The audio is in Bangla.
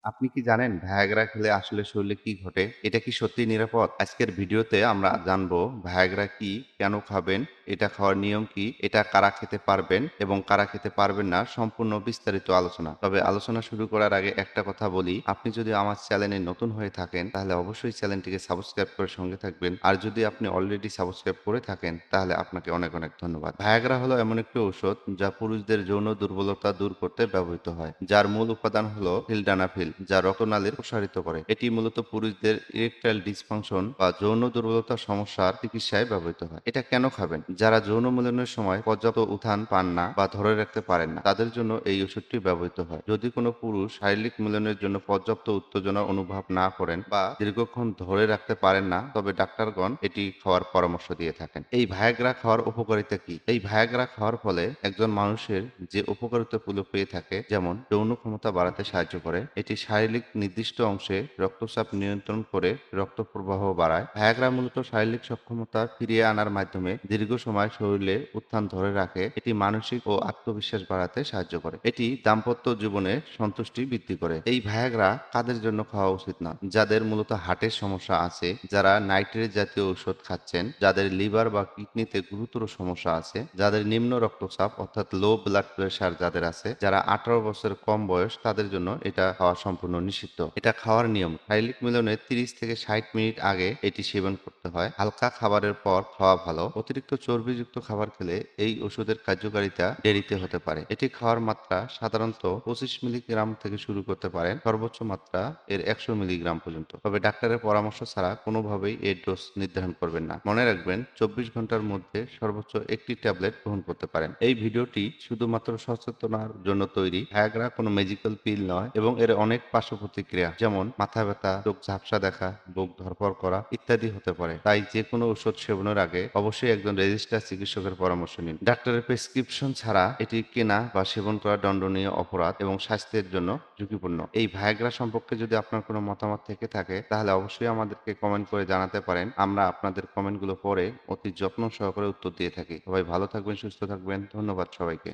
আপনি কি জানেন ভায়াগ্রা খেলে আসলে শরীরে কি ঘটে? এটা কি সত্যিই নিরাপদ? আজকের ভিডিওতে আমরা জানবো ভায়াগ্রা কি, কেন খাবেন, এটা খাওয়ার নিয়ম কি, এটা কারা খেতে পারবেন এবং কারা খেতে পারবেন না, সম্পূর্ণ বিস্তারিত আলোচনা। তবে আলোচনা শুরু করার আগে একটা কথা বলি, আপনি যদি আমার চ্যানেলে নতুন হয়ে থাকেন তাহলে অবশ্যই চ্যানেলটিকে সাবস্ক্রাইব করে সঙ্গে থাকবেন। আর যদি আপনি অলরেডি সাবস্ক্রাইব করে থাকেন তাহলে আপনাকে অনেক অনেক ধন্যবাদ। ভায়াগ্রা হলো এমন একটি ঔষধ যা পুরুষদের যৌন দুর্বলতা দূর করতে ব্যবহৃত হয়। যার মূল উপাদান হলো সিলডানাফিল, যা রক্তনালীর প্রসারিত করে। এটি মূলত পুরুষদের ইরেকটাইল ডিসফাংশন বা যৌন দুর্বলতার সমস্যার চিকিৎসায় ব্যবহৃত হয়। এটা কেন খাবেন? যারা যৌন মিলনের সময় পর্যাপ্ত উত্থান পান না বা ধরে রাখতে পারেন না, তাদের জন্য এই ওষুধটি ব্যবহৃত হয়। যদি কোনো পুরুষ শারীরিক মিলনের জন্য পর্যাপ্ত উত্তেজনা অনুভব না করেন বা দীর্ঘক্ষণ ধরে রাখতে পারেন না, তবে ডাক্তারগণ এটি খাওয়ার পরামর্শ দিয়ে থাকেন। এই ভায়াগ্রা খাওয়ার উপকারিতা কি? এই ভায়াগ্রা খাওয়ার ফলে একজন মানুষের যে উপকারিতাগুলো পেয়ে থাকে, যেমন যৌন ক্ষমতা বাড়াতে সাহায্য করে, এটি শারীরিক নির্দিষ্ট অংশে রক্তচাপ নিয়ন্ত্রণ করে রক্ত প্রবাহ বাড়ায়। ভায়াগ্রা মূলত শারীরিক সক্ষমতা ফিরিয়ে আনার মাধ্যমে দীর্ঘ সময় শরীরে উত্থান ধরে রাখে। এটি মানসিক ও আত্মবিশ্বাস বাড়াতে সাহায্য করে। এটি দাম্পত্য জীবনে সন্তুষ্টি বৃদ্ধি করে। এই ভায়াগ্রা কাদের জন্য খাওয়া উচিত না? যাদের মূলত হার্টের সমস্যা আছে, যারা নাইট্রেট জাতীয় ঔষধ খাচ্ছেন, যাদের লিভার বা কিডনিতে গুরুতর সমস্যা আছে, যাদের নিম্ন রক্তচাপ অর্থাৎ লো ব্লাড প্রেশার যাদের আছে, যারা 18 বছরের কম বয়স, তাদের জন্য এটা খাওয়া সম্পূর্ণ নিষিদ্ধ। এটা খাওয়ার নিয়ম: শারীরিক মিলনের 30 থেকে 60 মিনিট আগে এটি সেবন করতে হয়। হালকা খাবারের পর খাওয়া ভালো। অতিরিক্ত চর্বিযুক্ত খাবার খেলে এই ওষুধের কার্যকারিতা দেরিতে হতে পারে। এটি খাওয়ার মাত্রা সাধারণত 25 মিলিগ্রাম থেকে শুরু করতে পারেন, সর্বোচ্চ মাত্রা এর 100 মিলিগ্রাম পর্যন্ত। তবে ডাক্তারের পরামর্শ ছাড়া কোনোভাবেই এর ডোজ নির্ধারণ করবেন না। মনে রাখবেন, 24 ঘন্টার মধ্যে সর্বোচ্চ একটি ট্যাবলেট গ্রহণ করতে পারেন। এই ভিডিওটি শুধুমাত্র সচেতনার জন্য তৈরি। ভায়াগ্রা কোনো ম্যাজিক্যাল পিল নয় এবং এর অনেক পার্শ্ব প্রতিক্রিয়া, যেমন মাথা ব্যথা, চোখ ঝাপসা দেখা, বুক ধড়ফড় করা ইত্যাদি হতে পারে। তাই যে কোনো ঔষধ সেবনের আগে অবশ্যই একজন রেজিস্টার্ড চিকিৎসকের পরামর্শ নিন। ডাক্তারের প্রেসক্রিপশন ছাড়া এটি কেনা বা সেবন করা দণ্ডনীয় অপরাধ এবং স্বাস্থ্যের জন্য ঝুঁকিপূর্ণ। এই ভায়াগ্রা সম্পর্কে যদি আপনার কোনো মতামত থেকে থাকে তাহলে অবশ্যই আমাদেরকে কমেন্ট করে জানাতে পারেন। আমরা আপনাদের কমেন্টগুলো পড়ে অতি যত্ন সহকারে উত্তর দিয়ে থাকি। সবাই ভালো থাকবেন, সুস্থ থাকবেন। ধন্যবাদ সবাইকে।